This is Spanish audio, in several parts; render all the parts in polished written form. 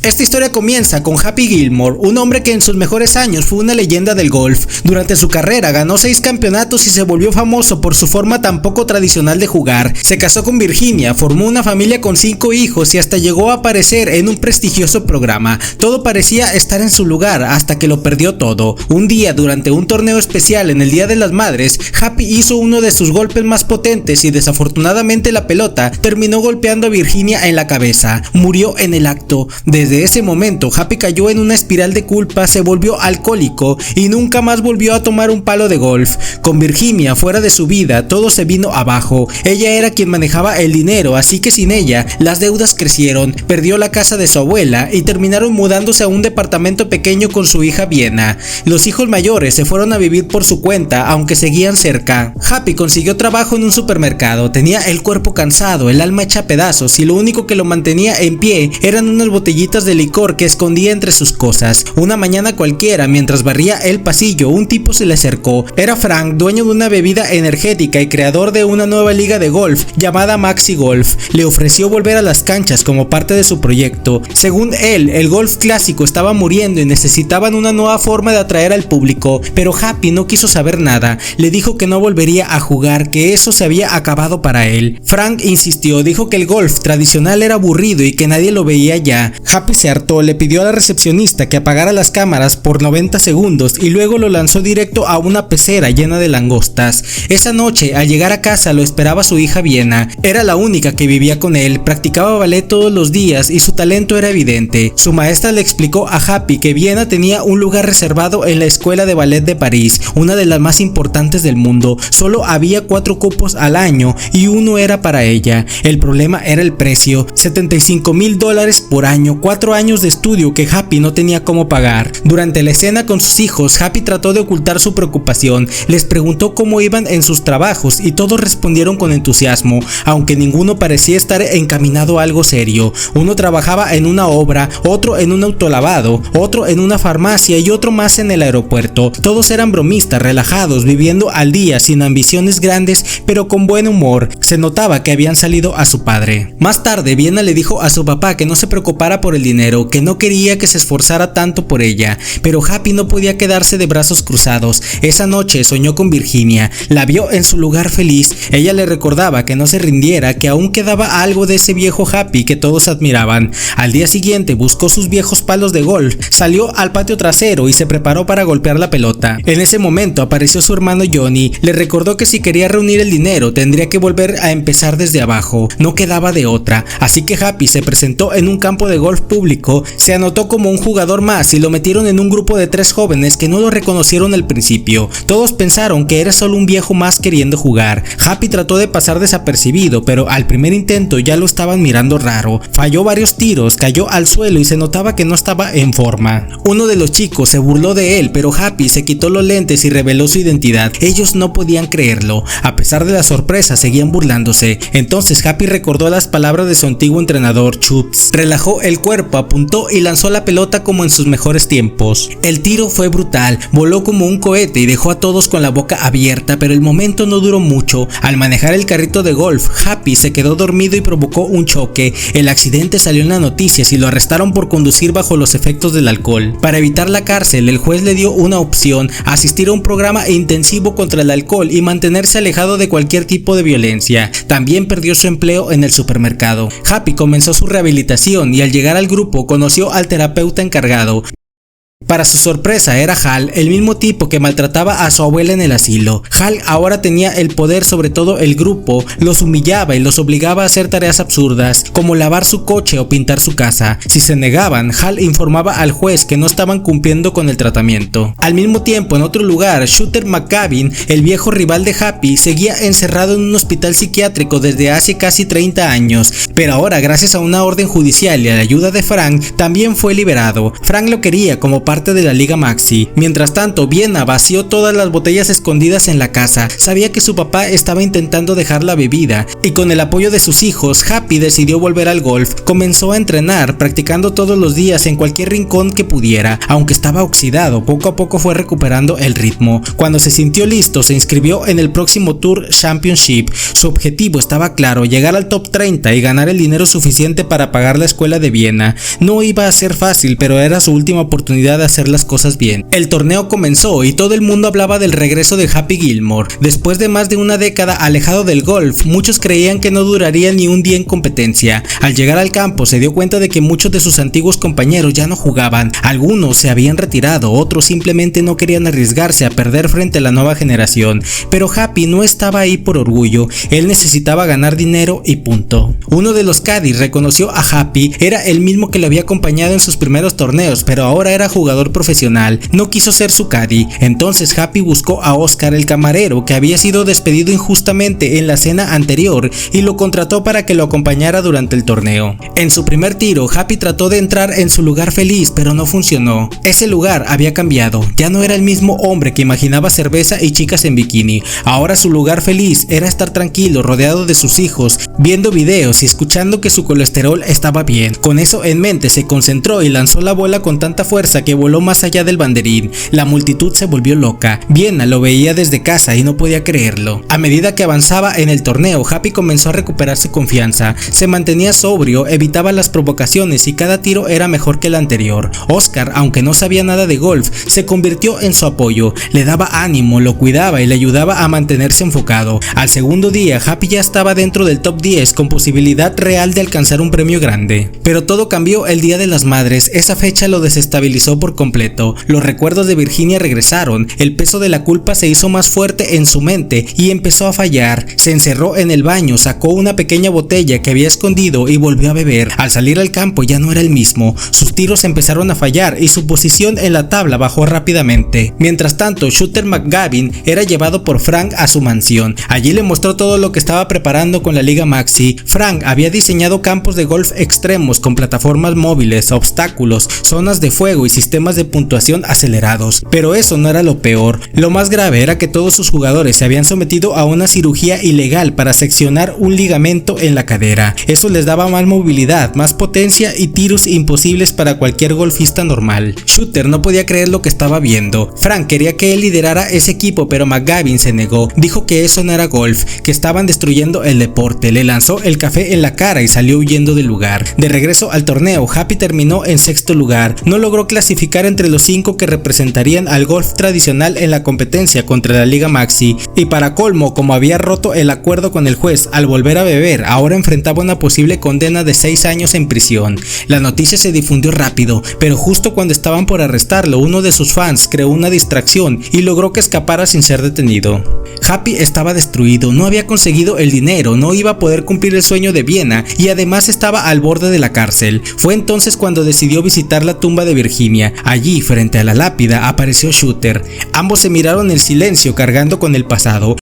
Esta historia comienza con Happy Gilmore, un hombre que en sus mejores años fue una leyenda del golf. Durante su carrera ganó 6 campeonatos y se volvió famoso por su forma tan poco tradicional de jugar. Se casó con Virginia, formó una familia con 5 hijos y hasta llegó a aparecer en un prestigioso programa. Todo parecía estar en su lugar hasta que lo perdió todo. Un día, durante un torneo especial en el Día de las Madres, Happy hizo uno de sus golpes más potentes y desafortunadamente la pelota terminó golpeando a Virginia en la cabeza. Murió en el acto. Desde ese momento, Happy cayó en una espiral de culpa, se volvió alcohólico y nunca más volvió a tomar un palo de golf. Con Virginia fuera de su vida, todo se vino abajo. Ella era quien manejaba el dinero, así que sin ella, las deudas crecieron, perdió la casa de su abuela y terminaron mudándose a un departamento pequeño con su hija Vienna. Los hijos mayores se fueron a vivir por su cuenta, aunque seguían cerca. Happy consiguió trabajo en un supermercado, tenía el cuerpo cansado, el alma hecha pedazos y lo único que lo mantenía en pie eran unas botellitas de licor que escondía entre sus cosas. Una mañana cualquiera, mientras barría el pasillo, un tipo se le acercó. Era Frank, dueño de una bebida energética y creador de una nueva liga de golf llamada Maxi Golf. Le ofreció volver a las canchas como parte de su proyecto. Según él, el golf clásico estaba muriendo y necesitaban una nueva forma de atraer al público, pero Happy no quiso saber nada. Le dijo que no volvería a jugar, que eso se había acabado para él. Frank insistió, dijo que el golf tradicional era aburrido y que nadie lo veía ya. Happy se hartó, le pidió a la recepcionista que apagara las cámaras por 90 segundos y luego lo lanzó directo a una pecera llena de langostas. Esa noche, al llegar a casa, lo esperaba su hija Vienna. Era la única que vivía con él, practicaba ballet todos los días y su talento era evidente. Su maestra le explicó a Happy que Vienna tenía un lugar reservado en la escuela de ballet de París, una de las más importantes del mundo. Solo había 4 cupos al año y uno era para ella. El problema era el precio, $75,000 por año, 4 años de estudio que Happy no tenía cómo pagar. Durante la escena con sus hijos, Happy trató de ocultar su preocupación. Les preguntó cómo iban en sus trabajos y todos respondieron con entusiasmo, aunque ninguno parecía estar encaminado a algo serio. Uno trabajaba en una obra, otro en un autolavado, otro en una farmacia y otro más en el aeropuerto. Todos eran bromistas, relajados, viviendo al día, sin ambiciones grandes, pero con buen humor. Se notaba que habían salido a su padre. Más tarde, Vienna le dijo a su papá que no se preocupara por el dinero, que no quería que se esforzara tanto por ella, pero Happy no podía quedarse de brazos cruzados. Esa noche soñó con Virginia, la vio en su lugar feliz. Ella le recordaba que no se rindiera, que aún quedaba algo de ese viejo Happy que todos admiraban. Al día siguiente buscó sus viejos palos de golf, salió al patio trasero y se preparó para golpear la pelota. En ese momento apareció su hermano Johnny, le recordó que si quería reunir el dinero tendría que volver a empezar desde abajo, no quedaba de otra, así que Happy se presentó en un campo de golf público, se anotó como un jugador más y lo metieron en un grupo de 3 jóvenes que no lo reconocieron al principio. Todos pensaron que era solo un viejo más queriendo jugar. Happy trató de pasar desapercibido, pero al primer intento ya lo estaban mirando raro. Falló varios tiros, cayó al suelo y se notaba que no estaba en forma. Uno de los chicos se burló de él, pero Happy se quitó los lentes y reveló su identidad. Ellos no podían creerlo. A pesar de la sorpresa, seguían burlándose. Entonces Happy recordó las palabras de su antiguo entrenador, Chups. Relajó el cuerpo, apuntó y lanzó la pelota como en sus mejores tiempos. El tiro fue brutal, voló como un cohete y dejó a todos con la boca abierta, pero el momento no duró mucho. Al manejar el carrito de golf, Happy se quedó dormido y provocó un choque. El accidente salió en las noticias y lo arrestaron por conducir bajo los efectos del alcohol. Para evitar la cárcel, el juez le dio una opción: asistir a un programa intensivo contra el alcohol y mantenerse alejado de cualquier tipo de violencia. También perdió su empleo en el supermercado. Happy comenzó su rehabilitación y al llegar al grupo conoció al terapeuta encargado. Para su sorpresa era Hal, el mismo tipo que maltrataba a su abuela en el asilo. Hal ahora tenía el poder sobre todo el grupo, los humillaba y los obligaba a hacer tareas absurdas, como lavar su coche o pintar su casa. Si se negaban, Hal informaba al juez que no estaban cumpliendo con el tratamiento. Al mismo tiempo, en otro lugar, Shooter McGavin, el viejo rival de Happy, seguía encerrado en un hospital psiquiátrico desde hace casi 30 años, pero ahora, gracias a una orden judicial y a la ayuda de Frank, también fue liberado. Frank lo quería como parte parte de la Liga Maxi. Mientras tanto, Viena vació todas las botellas escondidas en la casa. Sabía que su papá estaba intentando dejar la bebida y con el apoyo de sus hijos, Happy decidió volver al golf. Comenzó a entrenar, practicando todos los días en cualquier rincón que pudiera. Aunque estaba oxidado, poco a poco fue recuperando el ritmo. Cuando se sintió listo, se inscribió en el próximo Tour Championship. Su objetivo estaba claro: llegar al top 30 y ganar el dinero suficiente para pagar la escuela de Viena. No iba a ser fácil, pero era su última oportunidad de hacer las cosas bien. El torneo comenzó y todo el mundo hablaba del regreso de Happy Gilmore. Después de más de una década alejado del golf, muchos creían que no duraría ni un día en competencia. Al llegar al campo se dio cuenta de que muchos de sus antiguos compañeros ya no jugaban. Algunos se habían retirado, otros simplemente no querían arriesgarse a perder frente a la nueva generación. Pero Happy no estaba ahí por orgullo, él necesitaba ganar dinero y punto. Uno de los caddies reconoció a Happy, era el mismo que lo había acompañado en sus primeros torneos, pero ahora era jugador profesional. No quiso ser su caddy. Entonces Happy buscó a Oscar, el camarero, que había sido despedido injustamente en la cena anterior, y lo contrató para que lo acompañara durante el torneo. En su primer tiro, Happy trató de entrar en su lugar feliz, pero no funcionó. Ese lugar había cambiado, ya no era el mismo hombre que imaginaba cerveza y chicas en bikini. Ahora su lugar feliz era estar tranquilo, rodeado de sus hijos, viendo videos y escuchando que su colesterol estaba bien. Con eso en mente se concentró y lanzó la bola con tanta fuerza que voló más allá del banderín. La multitud se volvió loca. Viena lo veía desde casa y no podía creerlo. A medida que avanzaba en el torneo, Happy comenzó a recuperar su confianza. Se mantenía sobrio, evitaba las provocaciones y cada tiro era mejor que el anterior. Oscar, aunque no sabía nada de golf, se convirtió en su apoyo. Le daba ánimo, lo cuidaba y le ayudaba a mantenerse enfocado. Al segundo día, Happy ya estaba dentro del top 10 con posibilidad real de alcanzar un premio grande. Pero todo cambió el Día de las Madres. Esa fecha lo desestabilizó por completo. Los recuerdos de Virginia regresaron. El peso de la culpa se hizo más fuerte en su mente y empezó a fallar. Se encerró en el baño, sacó una pequeña botella que había escondido y volvió a beber. Al salir al campo ya no era el mismo. Sus tiros empezaron a fallar y su posición en la tabla bajó rápidamente. Mientras tanto, Shooter McGavin era llevado por Frank a su mansión. Allí le mostró todo lo que estaba preparando con la Liga Maxi. Frank había diseñado campos de golf extremos con plataformas móviles, obstáculos, zonas de fuego y sistemas de puntuación acelerados. Pero eso no era lo peor. Lo más grave era que todos sus jugadores se habían sometido a una cirugía ilegal para seccionar un ligamento en la cadera. Eso les daba más movilidad, más potencia y tiros imposibles para cualquier golfista normal. Shooter no podía creer lo que estaba viendo. Frank quería que él liderara ese equipo, pero McGavin se negó. Dijo que eso no era golf, que estaban destruyendo el deporte. Le lanzó el café en la cara y salió huyendo del lugar. De regreso al torneo, Happy terminó en sexto lugar. No logró clasificar entre los 5 que representarían al golf tradicional en la competencia contra la Liga Maxi. Y para colmo, como había roto el acuerdo con el juez al volver a beber, ahora enfrentaba una posible condena de 6 años en prisión. La noticia se difundió rápido, pero justo cuando estaban por arrestarlo, uno de sus fans creó una distracción y logró que escapara sin ser detenido. Happy estaba destruido, no había conseguido el dinero, no iba a poder cumplir el sueño de Viena y además estaba al borde de la cárcel. Fue entonces cuando decidió visitar la tumba de Virginia. Allí, frente a la lápida, apareció Shooter. Ambos se miraron en silencio, cargando con el pasado.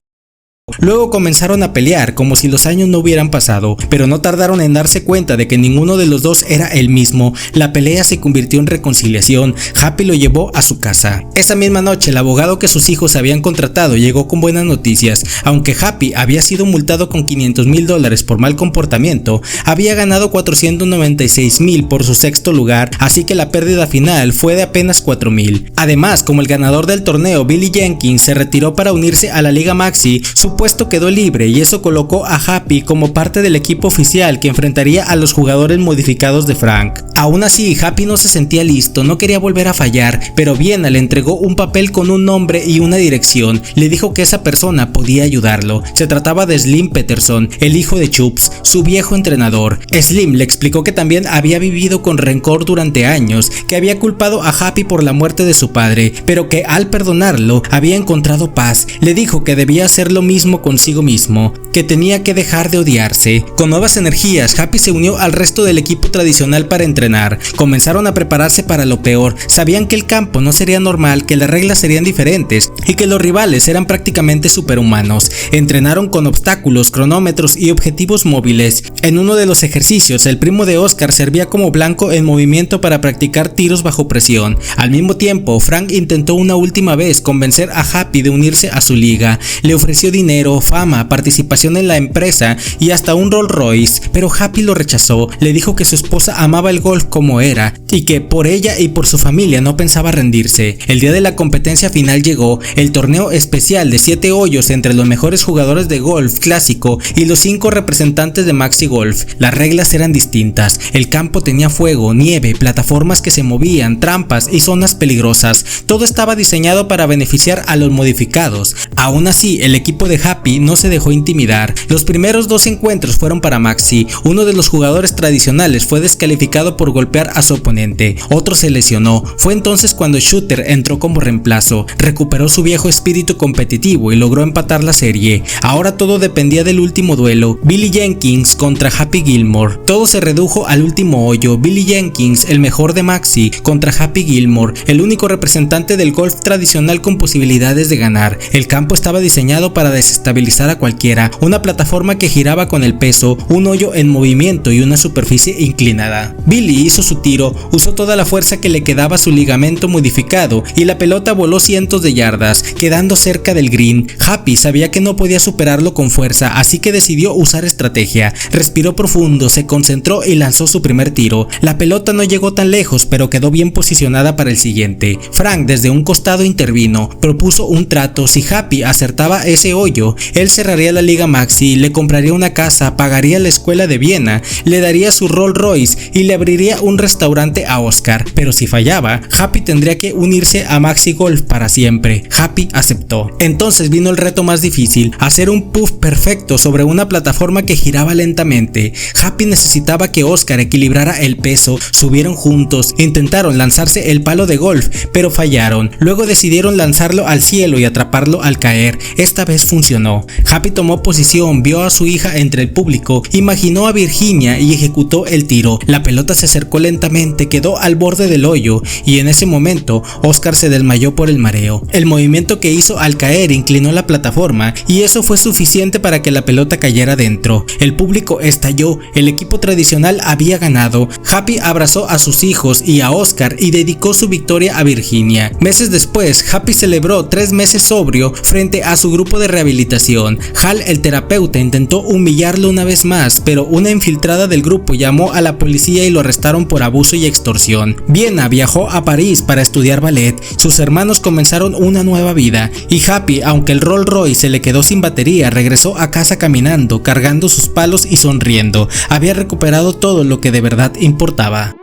Luego comenzaron a pelear como si los años no hubieran pasado, pero no tardaron en darse cuenta de que ninguno de los dos era el mismo. La pelea se convirtió en reconciliación. Happy lo llevó a su casa. Esa misma noche, el abogado que sus hijos habían contratado llegó con buenas noticias. Aunque Happy había sido multado con $500,000 por mal comportamiento, había ganado $496,000 por su sexto lugar, así que la pérdida final fue de apenas $4,000. Además, como el ganador del torneo, Billy Jenkins, se retiró para unirse a la Liga Maxi, su puesto quedó libre y eso colocó a Happy como parte del equipo oficial que enfrentaría a los jugadores modificados de Frank. Aún así, Happy no se sentía listo, no quería volver a fallar, pero Viena le entregó un papel con un nombre y una dirección. Le dijo que esa persona podía ayudarlo. Se trataba de Slim Peterson, el hijo de Chubbs, su viejo entrenador. Slim le explicó que también había vivido con rencor durante años, que había culpado a Happy por la muerte de su padre, pero que al perdonarlo había encontrado paz. Le dijo que debía hacer lo mismo abismo consigo mismo, que tenía que dejar de odiarse. Con nuevas energías, Happy se unió al resto del equipo tradicional para entrenar. Comenzaron a prepararse para lo peor. Sabían que el campo no sería normal, que las reglas serían diferentes y que los rivales eran prácticamente superhumanos. Entrenaron con obstáculos, cronómetros y objetivos móviles. En uno de los ejercicios, el primo de Oscar servía como blanco en movimiento para practicar tiros bajo presión. Al mismo tiempo, Frank intentó una última vez convencer a Happy de unirse a su liga. Le ofreció dinero, fama, participación en la empresa y hasta un Rolls Royce, pero Happy lo rechazó. Le dijo que su esposa amaba el golf como era y que por ella y por su familia no pensaba rendirse. El día de la competencia final llegó, el torneo especial de 7 hoyos entre los mejores jugadores de golf clásico y los 5 representantes de Maxi Golf. Las reglas eran distintas. El campo tenía fuego, nieve, plataformas que se movían, trampas y zonas peligrosas. Todo estaba diseñado para beneficiar a los modificados. Aún así, el equipo de Happy no se dejó intimidar. Los primeros 2 encuentros fueron para Maxi. Uno de los jugadores tradicionales fue descalificado por golpear a su oponente. Otro se lesionó. Fue entonces cuando Shooter entró como reemplazo. Recuperó su viejo espíritu competitivo y logró empatar la serie. Ahora todo dependía del último duelo, Billy Jenkins contra Happy Gilmore. Todo se redujo al último hoyo. Billy Jenkins, el mejor de Maxi, contra Happy Gilmore, el único representante del golf tradicional con posibilidades de ganar. El campo estaba diseñado para desestabilizar a cualquiera, una plataforma que giraba con el peso, un hoyo en movimiento y una superficie inclinada. Billy hizo su tiro, usó toda la fuerza que le quedaba a su ligamento modificado y la pelota voló cientos de yardas, quedando cerca del green. Happy sabía que no podía superarlo con fuerza, así que decidió usar estrategia. Respiró profundo, se concentró y lanzó su primer tiro. La pelota no llegó tan lejos, pero quedó bien posicionada para el siguiente. Frank desde un costado intervino, propuso un trato. Si Happy acertaba ese hoyo, él cerraría la liga Maxi, le compraría una casa, pagaría la escuela de Viena, le daría su Rolls Royce y le abriría un restaurante a Oscar. Pero si fallaba, Happy tendría que unirse a Maxi Golf para siempre. Happy aceptó. Entonces vino el reto más difícil, hacer un puff perfecto sobre una plataforma que giraba lentamente. Happy necesitaba que Oscar equilibrara el peso. Subieron juntos, intentaron lanzarse el palo de golf, pero fallaron. Luego decidieron lanzarlo al cielo y atraparlo al caer. Esta vez funcionó. Happy tomó posición, vio a su hija entre el público, imaginó a Virginia y ejecutó el tiro. La pelota se acercó lentamente, quedó al borde del hoyo y en ese momento Oscar se desmayó por el mareo. El movimiento que hizo al caer inclinó la plataforma y eso fue suficiente para que la pelota cayera dentro. El público estalló, el equipo tradicional había ganado. Happy abrazó a sus hijos y a Oscar y dedicó su victoria a Virginia. Meses después, Happy celebró 3 meses sobrio frente a su grupo de rehabilitación. Hal, el terapeuta, intentó humillarlo una vez más, pero una infiltrada del grupo llamó a la policía y lo arrestaron por abuso y extorsión. Viena viajó a París para estudiar ballet. Sus hermanos comenzaron una nueva vida y Happy, aunque el Rolls Royce se le quedó sin batería, regresó a casa caminando, cargando sus palos y sonriendo. Había recuperado todo lo que de verdad importaba.